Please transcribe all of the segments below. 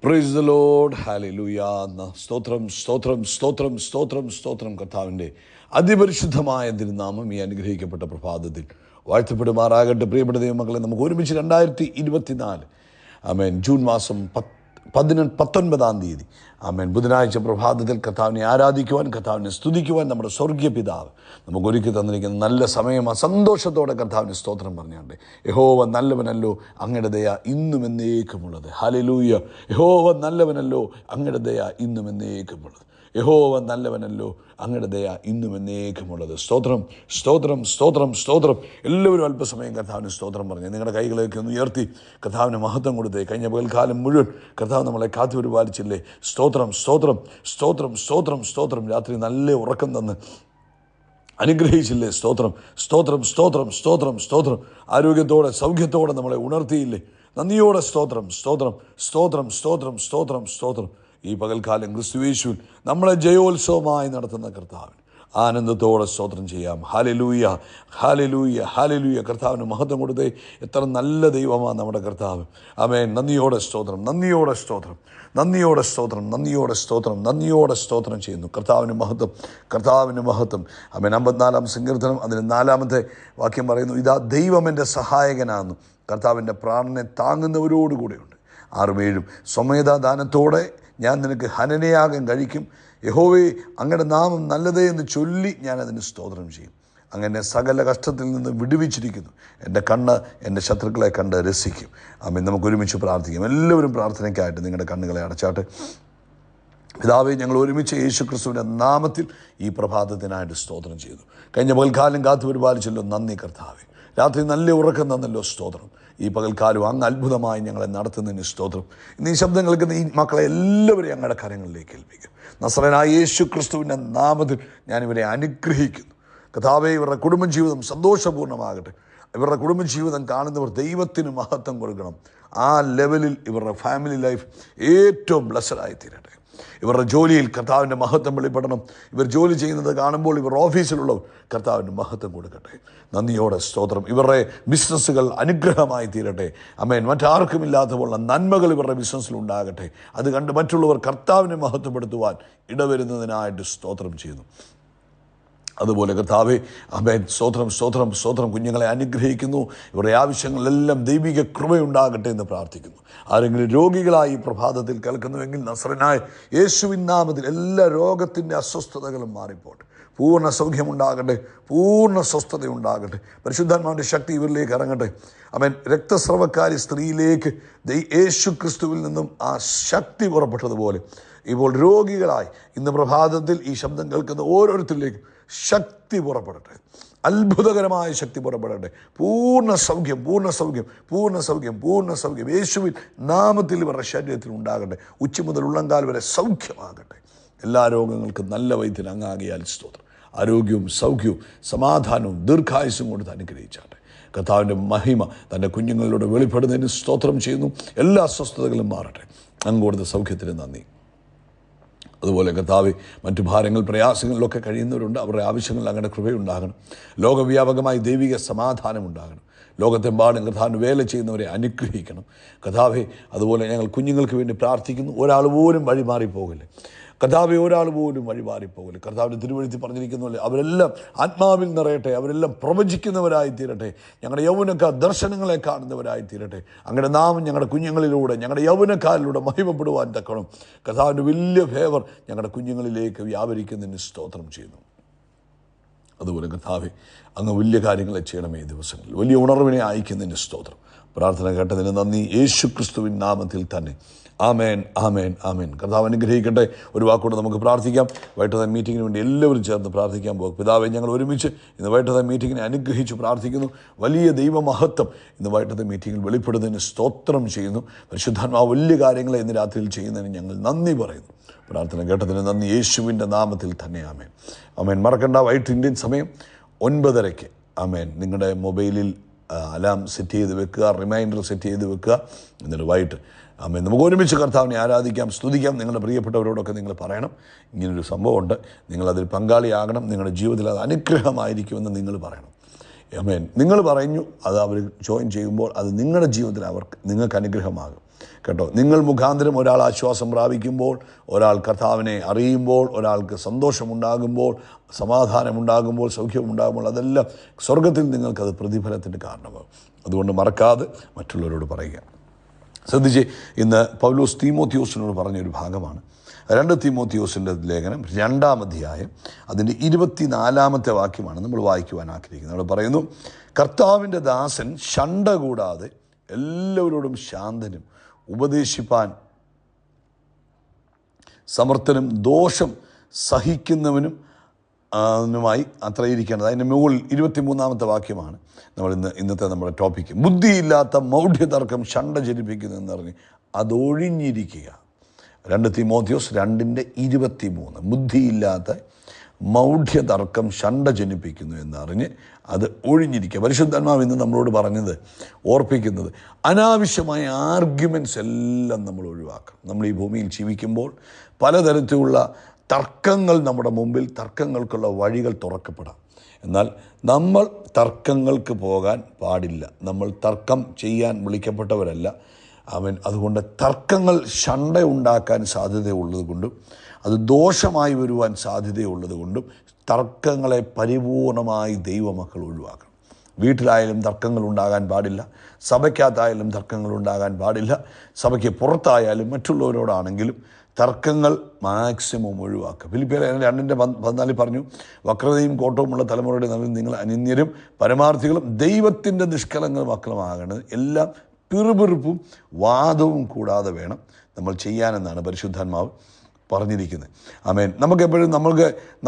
Price the Lord. Hallelujah. സ്തോത്രം സ്തോത്രം സ്തോത്രം സ്തോത്രം സ്തോത്രം. കർത്താവിൻ്റെ അതിപരിശുദ്ധമായ തിരുനാമം ഈ അനുഗ്രഹിക്കപ്പെട്ട പ്രഭാതത്തിൽ വാഴ്ത്തപ്പെടുമാറാകട്ടെ. പ്രിയപ്പെട്ട ദൈവമക്കളെ, നമുക്ക് ഒരുമിച്ച് 2024 ആമേൻ ജൂൺ മാസം 19-ആം തീയതി ആമേൻ ബുധനാഴ്ച പ്രഭാതത്തിൽ കർത്താവിനെ ആരാധിക്കുവാൻ, കർത്താവിനെ സ്തുതിക്കുവാൻ നമ്മുടെ സ്വർഗീയ പിതാവ് നമുക്ക് ഒരുക്കി തന്നിരിക്കുന്ന നല്ല സമയമാണ്. സന്തോഷത്തോടെ കർത്താവിന് സ്തോത്രം പറഞ്ഞാണ്ട്, യഹോവ നല്ലവനല്ലോ, അങ്ങയുടെ ദയ ഇന്നും എന്നേക്കുമുള്ളത്. ഹല്ലേലൂയ. യഹോവ നല്ലവനല്ലോ, അങ്ങയുടെ ദയ ഇന്നും എന്നേക്കുമുള്ളത്. യഹോവ നല്ലവനല്ലോ, അങ്ങയുടെ ദയ ഇന്നും എന്നേക്കുമുള്ളത്. സ്തോത്രം സ്തോത്രം സ്തോത്രം സ്തോത്രം. എല്ലാവരും അല്പസമയം കർത്താവിന് സ്തോത്രം പറഞ്ഞ് നിങ്ങളുടെ കൈകളെയൊക്കെ ഒന്ന് ഉയർത്തി കർത്താവിന് മഹത്വം കൊടുത്തേ. കഴിഞ്ഞ പകൽക്കാലം മുഴുവൻ കർത്താവ് നമ്മളെ കാത്തു പരിപാലിച്ചില്ലേ. സ്തോത്രം സ്തോത്രം സ്തോത്രം സ്തോത്രം സ്തോത്രം. രാത്രി നല്ല ഉറക്കം തന്ന് അനുഗ്രഹിച്ചില്ലേ. സ്തോത്രം സ്തോത്രം സ്തോത്രം സ്തോത്രം സ്തോത്രം. ആരോഗ്യത്തോടെ സൗഖ്യത്തോടെ നമ്മളെ ഉണർത്തിയില്ലേ. നന്ദിയോടെ സ്തോത്രം സ്തോത്രം സ്തോത്രം സ്തോത്രം സ്തോത്രം സ്തോത്രം. ഈ പകൽക്കാലം ക്രിസ്തുയേശുവിൽ നമ്മളെ ജയോത്സവമായി നടത്തുന്ന കർത്താവിന് ആനന്ദത്തോടെ സ്തോത്രം ചെയ്യാം. Hallelujah hallelujah hallelujah. കർത്താവിന് മഹത്വം കൊടുത്തേ. എത്ര നല്ല ദൈവമാണ് നമ്മുടെ കർത്താവ്. ആമേൻ. നന്ദിയോടെ സ്തോത്രം, നന്ദിയോടെ സ്തോത്രം, നന്ദിയോടെ സ്തോത്രം, നന്ദിയോടെ സ്തോത്രം, നന്ദിയോടെ സ്തോത്രം ചെയ്യുന്നു. കർത്താവിന് മഹത്വം, കർത്താവിന് മഹത്വം. ആമേൻ. 54-ാം സങ്കീർത്തനം അതിന് 4-ാമത്തെ വാക്യം പറയുന്നു, ഇതാ ദൈവം എൻ്റെ സഹായകനാകുന്നു, കർത്താവിൻ്റെ പ്രാണനെ താങ്ങുന്നവരോടുകൂടെയുണ്ട്. 6-7 സ്വമേധാദാനത്തോടെ ഞാൻ നിനക്ക് ഹനനയാഗം കഴിക്കും. യഹോവേ, അങ്ങയുടെ നാമം നല്ലതേ എന്ന് ചൊല്ലി ഞാൻ അതിന് സ്തോത്രം ചെയ്യും. അങ്ങനെ സകല കഷ്ടത്തിൽ നിന്ന് വിടുവിച്ചിരിക്കുന്നു. എൻ്റെ കണ്ണ് എൻ്റെ ശത്രുക്കളെ കണ്ട് രസിക്കും. ആമേൻ. നമുക്ക് ഒരുമിച്ച് പ്രാർത്ഥിക്കാം. എല്ലാവരും പ്രാർത്ഥനയ്ക്കായിട്ട് നിങ്ങളുടെ കണ്ണുകളെ അടച്ചാട്ടെ. പിതാവേ, ഞങ്ങൾ ഒരുമിച്ച് യേശുക്രിസ്തുവിൻ്റെ നാമത്തിൽ ഈ പ്രഭാതത്തിനായിട്ട് സ്തോത്രം ചെയ്തു. കഴിഞ്ഞ പകൽക്കാലം കാത്തു പരിപാലിച്ചല്ലോ. നന്ദി കർത്താവേ. രാത്രി നല്ല ഉറക്കം തന്നല്ലോ. സ്തോത്രം. ഈ പകൽക്കാലം അങ്ങ് അത്ഭുതമായി ഞങ്ങളെ നടത്തുന്നതിന് സ്തോത്രം. ഇന്ന് ഈ ശബ്ദം കേൾക്കുന്ന ഈ മക്കളെ എല്ലാവരെയും അങ്ങയുടെ കരങ്ങളിലേക്ക് ഏൽപ്പിക്കും. നസറേനായ യേശു ക്രിസ്തുവിൻ്റെ നാമത്തിൽ ഞാനിവരെ അനുഗ്രഹിക്കുന്നു. കർത്താവേ, ഇവരുടെ കുടുംബജീവിതം സന്തോഷപൂർണ്ണമാകട്ടെ. ഇവരുടെ കുടുംബജീവിതം കാണുന്നവർ ദൈവത്തിന് മഹത്വം കൊടുക്കണം. ആ ലെവലിൽ ഇവരുടെ ഫാമിലി ലൈഫ് ഏറ്റവും ബ്ലെസ്സഡായി തീരട്ടെ. ഇവരുടെ ജോലിയിൽ കർത്താവിൻ്റെ മഹത്വം വെളിപ്പെടണം. ഇവർ ജോലി ചെയ്യുന്നത് കാണുമ്പോൾ ഇവർ ഓഫീസിലുള്ളവർ കർത്താവിൻ്റെ മഹത്വം കൊടുക്കട്ടെ. നന്ദിയോടെ സ്തോത്രം. ഇവരുടെ ബിസിനസ്സുകൾ അനുഗ്രഹമായി തീരട്ടെ. ആമേൻ. മറ്റാർക്കുമില്ലാത്ത പോലുള്ള നന്മകൾ ഇവരുടെ ബിസിനസ്സിൽ ഉണ്ടാകട്ടെ. അത് കണ്ട് മറ്റുള്ളവർ കർത്താവിനെ മഹത്വപ്പെടുത്തുവാൻ ഇടവരുന്നതിനായിട്ട് സ്തോത്രം ചെയ്യുന്നു. അതുപോലെ കർത്താവേ, ആമേൻ. സ്തോത്രം സ്തോത്രം സ്തോത്രം. കുഞ്ഞുങ്ങളെ അനുഗ്രഹിക്കുന്നു. ഇവരുടെ ആവശ്യങ്ങളെല്ലാം ദൈവിക കൃപയുണ്ടാകട്ടെ എന്ന് പ്രാർത്ഥിക്കുന്നു. ആരെങ്കിലും രോഗികളായി പ്രഭാതത്തിൽ കേൾക്കുന്നുവെങ്കിൽ നസറേനായ യേശുവിൻ നാമത്തിൽ എല്ലാ രോഗത്തിൻ്റെ അസ്വസ്ഥതകളും മാറിപ്പോട്ടെ. പൂർണ്ണ സൗഖ്യമുണ്ടാകട്ടെ, പൂർണ്ണ സ്വസ്ഥതയുണ്ടാകട്ടെ. പരിശുദ്ധാത്മാവിൻ്റെ ശക്തി ഇവരിലേക്ക് ഇറങ്ങട്ടെ. ആമേൻ. രക്തസ്രവക്കാരി സ്ത്രീയിലേക്ക് യേശു ക്രിസ്തുവിൽ നിന്നും ആ ശക്തി പുറപ്പെട്ടതുപോലെ ഇപ്പോൾ രോഗികളായി ഇന്ന് പ്രഭാതത്തിൽ ഈ ശബ്ദം കേൾക്കുന്ന ഓരോരുത്തരിലേക്കും ശക്തി പുറപ്പെടട്ടെ. അത്ഭുതകരമായ ശക്തി പുറപ്പെടട്ടെ. പൂർണ്ണ സൗഖ്യം, പൂർണ്ണ സൗഖ്യം, പൂർണ്ണ സൗഖ്യം, പൂർണ്ണ സൗഖ്യം യേശുവിൻ നാമത്തിൽ ഇവരുടെ ശരീരത്തിൽ ഉണ്ടാകട്ടെ. ഉച്ച മുതൽ ഉള്ളങ്കാൽ വരെ സൗഖ്യമാകട്ടെ. എല്ലാ രോഗങ്ങൾക്കും നല്ല വൈദ്യൻ അങ്ങാകിയാൽ സ്തോത്രം. ആരോഗ്യവും സൗഖ്യവും സമാധാനവും ദീർഘായുസ്സും കൊണ്ട് അനുഗ്രഹിച്ചാട്ടെ. കർത്താവിൻ്റെ മഹിമ തൻ്റെ കുഞ്ഞുങ്ങളിലൂടെ വെളിപ്പെടുന്നതിന് സ്തോത്രം ചെയ്യുന്നു. എല്ലാ അസ്വസ്ഥതകളും മാറട്ടെ. അങ്ങ് കൊടുത്ത സൗഖ്യത്തിന് നന്ദി. അതുപോലെ കർത്താവേ, മറ്റു ഭാരങ്ങൾ പ്രയാസങ്ങളിലൊക്കെ കഴിയുന്നവരുണ്ട്. അവരുടെ ആവശ്യങ്ങളിൽ അങ്ങയുടെ കൃപയുണ്ടാകണം. ലോകവ്യാപകമായി ദൈവിക സമാധാനം ഉണ്ടാകണം. ലോകത്തെമ്പാടും കർത്താവിന് വേല ചെയ്യുന്നവരെ അനുഗ്രഹിക്കണം കർത്താവേ. അതുപോലെ ഞങ്ങൾ കുഞ്ഞുങ്ങൾക്ക് വേണ്ടി പ്രാർത്ഥിക്കുന്നു. ഒരാൾ പോലും വഴിമാറിപ്പോകില്ല കർത്താവേ, ഒരാൾ പോലും വഴിമാറിപ്പോകില്ല. കർത്താവിൻ്റെ തിരുവഴുത്തിൽ പറഞ്ഞിരിക്കുന്ന പോലെ അവരെല്ലാം ആത്മാവിൽ നിറയട്ടെ, അവരെല്ലാം പ്രവചിക്കുന്നവരായി തീരട്ടെ. ഞങ്ങളുടെ യൗവനക്കാർ ദർശനങ്ങളെ കാണുന്നവരായി തീരട്ടെ. അങ്ങയുടെ നാമം ഞങ്ങളുടെ കുഞ്ഞുങ്ങളിലൂടെ, ഞങ്ങളുടെ യൗവനക്കാരിലൂടെ മഹിമപ്പെടുവാൻ തക്കണം. കർത്താവിൻ്റെ വലിയ ഫേവർ ഞങ്ങളുടെ കുഞ്ഞുങ്ങളിലേക്ക് വ്യാപരിക്കുന്നതിന് സ്തോത്രം ചെയ്യുന്നു. അതുപോലെ കർത്താവേ, അങ്ങ് വലിയ കാര്യങ്ങളെ ചെയ്യണമേ. ഈ ദിവസങ്ങളിൽ വലിയ ഉണർവിനെ അയക്കുന്നതിന് സ്തോത്രം. പ്രാർത്ഥന കേട്ടതിന് നന്ദി. യേശു ക്രിസ്തുവിൻ നാമത്തിൽ തന്നെ. ആമേൻ ആമേൻ ആമേൻ. കർത്താവ് അനുഗ്രഹിക്കട്ടെ. ഒരു വാക്കുകൊണ്ട് നമുക്ക് പ്രാർത്ഥിക്കാം. വൈകിട്ടത്തെ മീറ്റിങ്ങിന് വേണ്ടി എല്ലാവരും ചേർന്ന് പ്രാർത്ഥിക്കാൻ പോകും. പിതാവേ, ഞങ്ങൾ ഒരുമിച്ച് ഇന്ന് വൈകിട്ടത്തെ മീറ്റിങ്ങിനെ അനുഗ്രഹിച്ച് പ്രാർത്ഥിക്കുന്നു. വലിയ ദൈവമഹത്വം ഇന്ന് വൈകിട്ടത്തെ മീറ്റിങ്ങിൽ വെളിപ്പെടുന്നതിന് സ്തോത്രം ചെയ്യുന്നു. പരിശുദ്ധാത്മാവ് വലിയ കാര്യങ്ങളെ ഇന്ന് രാത്രിയിൽ ചെയ്യുന്നതിന് ഞങ്ങൾ നന്ദി പറയുന്നു. പ്രാർത്ഥന കേട്ടതിന് നന്ദി. യേശുവിൻ്റെ നാമത്തിൽ തന്നെ. ആമേൻ ആമേൻ. മറക്കണ്ട, വൈകിട്ട് ഇന്ത്യൻ സമയം 9:30 ആമേൻ. നിങ്ങളുടെ മൊബൈലിൽ അലാം സെറ്റ് ചെയ്ത് വെക്കുക, റിമൈൻഡർ സെറ്റ് ചെയ്ത് വെക്കുക. എന്നിട്ട് വൈകിട്ട് ആമേൻ നമുക്ക് ഒരുമിച്ച് കർത്താവിനെ ആരാധിക്കാം, സ്തുതിക്കാം. നിങ്ങളുടെ പ്രിയപ്പെട്ടവരോടൊക്കെ നിങ്ങൾ പറയണം, ഇങ്ങനൊരു സംഭവമുണ്ട്, നിങ്ങളതിൽ പങ്കാളിയാകണം, നിങ്ങളുടെ ജീവിതത്തിൽ അത് അനുഗ്രഹമായിരിക്കുമെന്ന് നിങ്ങൾ പറയണം. ആമേൻ. നിങ്ങൾ പറഞ്ഞു അത് അവർ ജോയിൻ ചെയ്യുമ്പോൾ അത് നിങ്ങളുടെ ജീവിതത്തിൽ നിങ്ങൾക്ക് അനുഗ്രഹമാകും. കേട്ടോ. നിങ്ങൾ മുഖാന്തരം ഒരാൾ ആശ്വാസം പ്രാപിക്കുമ്പോൾ, ഒരാൾ കർത്താവിനെ അറിയുമ്പോൾ, ഒരാൾക്ക് സന്തോഷമുണ്ടാകുമ്പോൾ, സമാധാനമുണ്ടാകുമ്പോൾ, സൗഖ്യമുണ്ടാകുമ്പോൾ, അതെല്ലാം സ്വർഗത്തിൽ നിങ്ങൾക്കത് പ്രതിഫലത്തിൻ്റെ കാരണമാകും. അതുകൊണ്ട് മറക്കാതെ മറ്റുള്ളവരോട് പറയുക. ശ്രദ്ധിച്ച്, ഇന്ന് പൗലോസ് തീമോത്തിയോസിനോട് പറഞ്ഞൊരു ഭാഗമാണ് 2 തീമോത്തിയോസിൻ്റെ ലേഖനം 2-ാം അധ്യായം അതിൻ്റെ 24-ാമത്തെ വാക്യമാണ് നമ്മൾ വായിക്കുവാൻ ആഗ്രഹിക്കുന്നത്. അവിടെ പറയുന്നു, കർത്താവിൻ്റെ ദാസൻ ശണ്ട കൂടാതെ എല്ലാവരോടും ശാന്തനും ഉപദേശിപ്പാൻ സമർത്ഥനും ദോഷം സഹിക്കുന്നവനും മായി അത്ര ഇരിക്കേണ്ടത്. അതിൻ്റെ മുകളിൽ 23-ാമത്തെ വാക്യമാണ് ഇന്നത്തെ നമ്മുടെ ടോപ്പിക്ക്. ബുദ്ധിയില്ലാത്ത മൗഢ്യതർക്കം ശണ്ട ജനിപ്പിക്കുന്നു എന്ന് പറഞ്ഞ് അതൊഴിഞ്ഞിരിക്കുക. 2 തീമോത്തിയോസ് 2:23. ബുദ്ധിയില്ലാത്ത മൗഢ്യതർക്കം ശണ്ട ജനിപ്പിക്കുന്നു എന്നറിഞ്ഞ് അത് ഒഴിഞ്ഞിരിക്കുക. പരിശുദ്ധാത്മാവ് ഇന്ന് നമ്മളോട് പറഞ്ഞത്, ഓർപ്പിക്കുന്നത്, അനാവശ്യമായ ആർഗ്യുമെൻറ്റ്സ് എല്ലാം നമ്മൾ ഒഴിവാക്കണം. നമ്മൾ ഈ ഭൂമിയിൽ ജീവിക്കുമ്പോൾ പലതരത്തിലുള്ള തർക്കങ്ങൾ നമ്മുടെ മുമ്പിൽ, തർക്കങ്ങൾക്കുള്ള വഴികൾ തുറക്കപ്പെടാം. എന്നാൽ നമ്മൾ തർക്കങ്ങൾക്ക് പോകാൻ പാടില്ല. നമ്മൾ തർക്കം ചെയ്യാൻ വിളിക്കപ്പെട്ടവരല്ല. അതുകൊണ്ട് തർക്കങ്ങൾ ശണ്ട ഉണ്ടാക്കാൻ സാധ്യതയുള്ളത് കൊണ്ടും അത് ദോഷമായി വരുവാൻ സാധ്യതയുള്ളത് കൊണ്ടും തർക്കങ്ങളെ പരിപൂർണമായി ദൈവമക്കൾ ഒഴിവാക്കണം. വീട്ടിലായാലും തർക്കങ്ങൾ ഉണ്ടാകാൻ പാടില്ല, സഭയ്ക്കകത്തായാലും തർക്കങ്ങൾ ഉണ്ടാകാൻ പാടില്ല, സഭയ്ക്ക് പുറത്തായാലും മറ്റുള്ളവരോടാണെങ്കിലും തർക്കങ്ങൾ മാക്സിമം ഒഴിവാക്കുക. ഫിലിപ്പിയർ 2:14 പറഞ്ഞു, വക്രതയും കോട്ടവുമുള്ള തലമുറയുടെ നടുവിൽ നിങ്ങൾ അനിന്യരും പരമാർത്ഥികളും ദൈവത്തിൻ്റെ നിഷ്കളങ്ക മക്കളുമാകേണ്ടത് എല്ലാം പിറുപിറുപ്പും വാദവും കൂടാതെ വേണം നമ്മൾ ചെയ്യാനെന്നാണ് പരിശുദ്ധാത്മാവ് പറഞ്ഞിരിക്കുന്നത്. ആമേൻ. നമുക്കെപ്പോഴും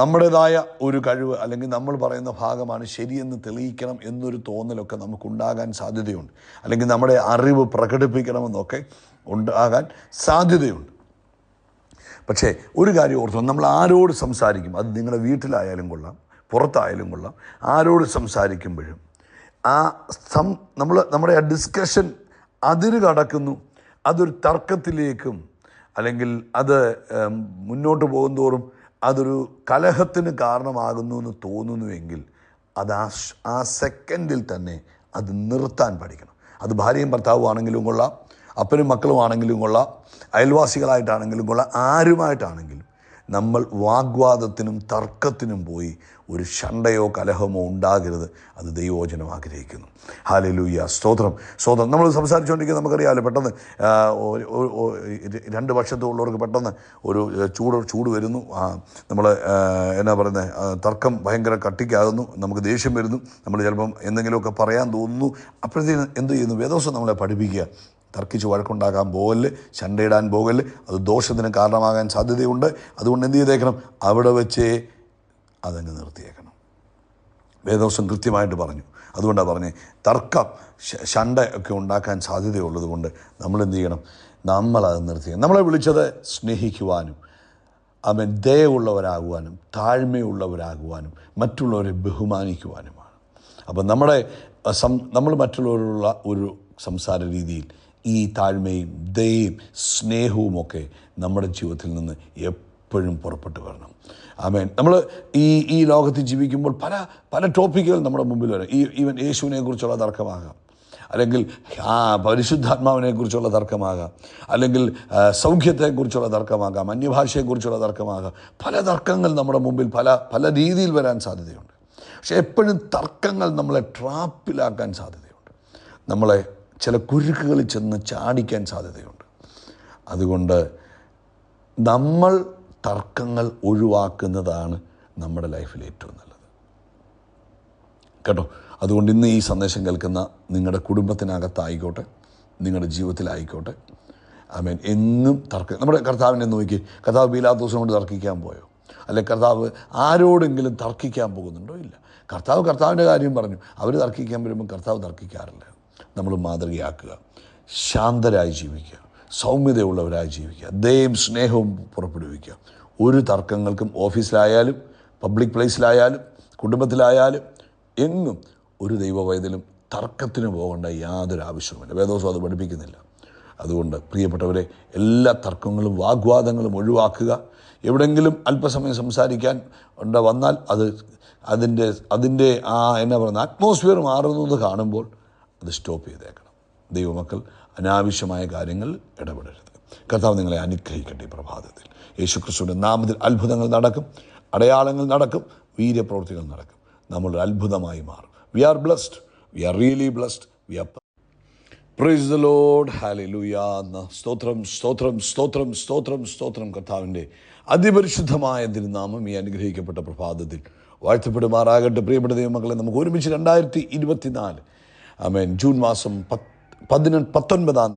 നമ്മുടേതായ ഒരു കഴിവ് അല്ലെങ്കിൽ നമ്മൾ പറയുന്ന ഭാഗമാണ് ശരിയെന്ന് തെളിയിക്കണം എന്നൊരു തോന്നലൊക്കെ നമുക്കുണ്ടാകാൻ സാധ്യതയുണ്ട്. അല്ലെങ്കിൽ നമ്മുടെ അറിവ് പ്രകടിപ്പിക്കണമെന്നൊക്കെ ഉണ്ടാകാൻ സാധ്യതയുണ്ട്. പക്ഷേ ഒരു കാര്യം ഓർത്തു, നമ്മൾ ആരോട് സംസാരിക്കും, അത് നിങ്ങളുടെ വീട്ടിലായാലും കൊള്ളാം, പുറത്തായാലും കൊള്ളാം, ആരോട് സംസാരിക്കുമ്പോഴും നമ്മുടെ ആ ഡിസ്കഷൻ അതിര് കടക്കുന്നു, അതൊരു തർക്കത്തിലേക്കും അല്ലെങ്കിൽ അത് മുന്നോട്ട് പോകുന്തോറും അതൊരു കലഹത്തിന് കാരണമാകുന്നു എന്ന് തോന്നുന്നുവെങ്കിൽ അത് ആ സെക്കൻഡിൽ തന്നെ അത് നിർത്താൻ പഠിക്കണം. അത് ഭാര്യയും ഭർത്താവും ആണെങ്കിലും കൊള്ളാം, അപ്പനും മക്കളും ആണെങ്കിലും കൊള്ളാം, അയൽവാസികളായിട്ടാണെങ്കിലും കൊള്ളാം, ആരുമായിട്ടാണെങ്കിലും നമ്മൾ വാഗ്വാദത്തിനും തർക്കത്തിനും പോയി ഒരു ശണ്ടയോ കലഹമോ ഉണ്ടാകരുത്. അത് ദൈവവചനം ആഗ്രഹിക്കുന്നു. ഹല്ലേലൂയ, സ്തോത്രം, സ്തോത്രം. നമ്മൾ സംസാരിച്ചുകൊണ്ടിരിക്കുന്നത് നമുക്കറിയാമല്ലോ, പെട്ടെന്ന് 2 പക്ഷത്തുള്ളവർക്ക് പെട്ടെന്ന് ഒരു ചൂട് വരുന്നു. നമ്മൾ എന്നാ പറയുന്നത്, തർക്കം ഭയങ്കര കട്ടിക്കാകുന്നു, നമുക്ക് ദേഷ്യം വരുന്നു, നമ്മൾ ചിലപ്പം എന്തെങ്കിലുമൊക്കെ പറയാൻ തോന്നുന്നു. അപ്പോഴത്തേന് എന്ത് ചെയ്യുന്നു? വേദോസം നമ്മളെ പഠിപ്പിക്കുക, തർക്കിച്ച് വഴക്കുണ്ടാക്കാൻ പോകല്, ശണ്ടയിടാൻ പോകല്, അത് ദോഷത്തിന് കാരണമാകാൻ സാധ്യതയുണ്ട്. അതുകൊണ്ട് എന്ത് ചെയ്തേക്കണം? അവിടെ വെച്ചേ അതങ്ങ് നിർത്തിയേക്കണം. വേദോസം കൃത്യമായിട്ട് പറഞ്ഞു. അതുകൊണ്ടാണ് പറഞ്ഞത്, തർക്കം ശണ്ട ഒക്കെ ഉണ്ടാക്കാൻ സാധ്യതയുള്ളത് കൊണ്ട് നമ്മൾ എന്ത് ചെയ്യണം? നമ്മളത് നിർത്തിയേക്കണം. നമ്മളെ വിളിച്ചത് സ്നേഹിക്കുവാനും ദയവുള്ളവരാകുവാനും താഴ്മയുള്ളവരാകുവാനും മറ്റുള്ളവരെ ബഹുമാനിക്കുവാനുമാണ്. അപ്പം നമ്മൾ മറ്റുള്ളവരോടുള്ള ഒരു സംസാര രീതിയിൽ ഈ താഴ്മയും ദയയും സ്നേഹവുമൊക്കെ നമ്മുടെ ജീവിതത്തിൽ നിന്ന് എപ്പോഴും പുറപ്പെട്ടു വരണം. ആമേൻ. നമ്മൾ ഈ ലോകത്ത് ജീവിക്കുമ്പോൾ പല ടോപ്പിക്കുകൾ നമ്മുടെ മുമ്പിൽ വരാം. ഈവൻ യേശുവിനെ കുറിച്ചുള്ള തർക്കമാകാം, അല്ലെങ്കിൽ പരിശുദ്ധാത്മാവിനെ കുറിച്ചുള്ള തർക്കമാകാം, അല്ലെങ്കിൽ സൗഖ്യത്തെക്കുറിച്ചുള്ള തർക്കമാകാം, അന്യഭാഷയെക്കുറിച്ചുള്ള തർക്കമാകാം. പല തർക്കങ്ങൾ നമ്മുടെ മുമ്പിൽ പല രീതിയിൽ വരാൻ സാധ്യതയുണ്ട്. പക്ഷെ എപ്പോഴും തർക്കങ്ങൾ നമ്മളെ ട്രാപ്പിലാക്കാൻ സാധ്യതയുണ്ട്, നമ്മളെ ചില കുരുക്കുകളിൽ ചെന്ന് ചാടിക്കാൻ സാധ്യതയുണ്ട്. അതുകൊണ്ട് നമ്മൾ തർക്കങ്ങൾ ഒഴിവാക്കുന്നതാണ് നമ്മുടെ ലൈഫിൽ ഏറ്റവും നല്ലത്, കേട്ടോ. അതുകൊണ്ട് ഇന്ന് ഈ സന്ദേശം കേൾക്കുന്ന നിങ്ങളുടെ കുടുംബത്തിനകത്തായിക്കോട്ടെ, നിങ്ങളുടെ ജീവിതത്തിലായിക്കോട്ടെ, ആമേൻ, എന്നും നമ്മുടെ കർത്താവിനെ നോക്കി, കർത്താവ് പീലാത്തോസിനോട് തർക്കിക്കാൻ പോയോ? അല്ലെങ്കിൽ കർത്താവ് ആരോടെങ്കിലും തർക്കിക്കാൻ പോകുന്നുണ്ടോ? ഇല്ല. കർത്താവിൻ്റെ കാര്യം പറഞ്ഞു. അവർ തർക്കിക്കാൻ വരുമ്പോൾ കർത്താവ് തർക്കിക്കാറില്ല. നമ്മൾ മാതൃകയാക്കുക, ശാന്തരായി ജീവിക്കുക, സൗമ്യതയുള്ളവരായി ജീവിക്കുക, ദയയും സ്നേഹവും പുറപ്പെടുവിക്കുക. ഒരു തർക്കങ്ങൾക്കും ഓഫീസിലായാലും പബ്ലിക് പ്ലേസിലായാലും കുടുംബത്തിലായാലും എങ്ങും ഒരു ദൈവവൈതലും തർക്കത്തിന് പോകേണ്ട യാതൊരു ആവശ്യവുമില്ല. വേദോസം അത് പഠിപ്പിക്കുന്നില്ല. അതുകൊണ്ട് പ്രിയപ്പെട്ടവരെ, എല്ലാ തർക്കങ്ങളും വാഗ്വാദങ്ങളും ഒഴിവാക്കുക. എവിടെയെങ്കിലും അല്പസമയം സംസാരിക്കാൻ വന്നാൽ അതിൻ്റെ എന്നാ പറയുന്നത്, അറ്റ്മോസ്ഫിയർ മാറുന്നത് കാണുമ്പോൾ അത് സ്റ്റോപ്പ് ചെയ്തേക്കണം. ദൈവമക്കൾ അനാവശ്യമായ കാര്യങ്ങൾ ഇടപെടരുത്. കർത്താവ് നിങ്ങളെ അനുഗ്രഹിക്കട്ടെ. ഈ പ്രഭാതത്തിൽ യേശുക്രിസ്തുവിൻ്റെ നാമത്തിൽ അത്ഭുതങ്ങൾ നടക്കും, അടയാളങ്ങൾ നടക്കും, വീര്യപ്രവൃത്തികൾ നടക്കും. നമ്മളൊരു അത്ഭുതമായി മാറും. We are blessed, we are really blessed, we are praise the Lord. Hallelujah. സ്തോത്രം സ്തോത്രം സ്തോത്രം സ്തോത്രം സ്തോത്രം. കർത്താവിൻ്റെ അതിപരിശുദ്ധമായ തിരുനാമം ഈ അനുഗ്രഹിക്കപ്പെട്ട പ്രഭാതത്തിൽ വാഴ്ത്തപ്പെടുമാറാകട്ടെ. പ്രിയപ്പെട്ട ദൈവമക്കളെ, നമുക്ക് ഒരുമിച്ച് 2024 ആമേൻ ജൂൺ മാസം 19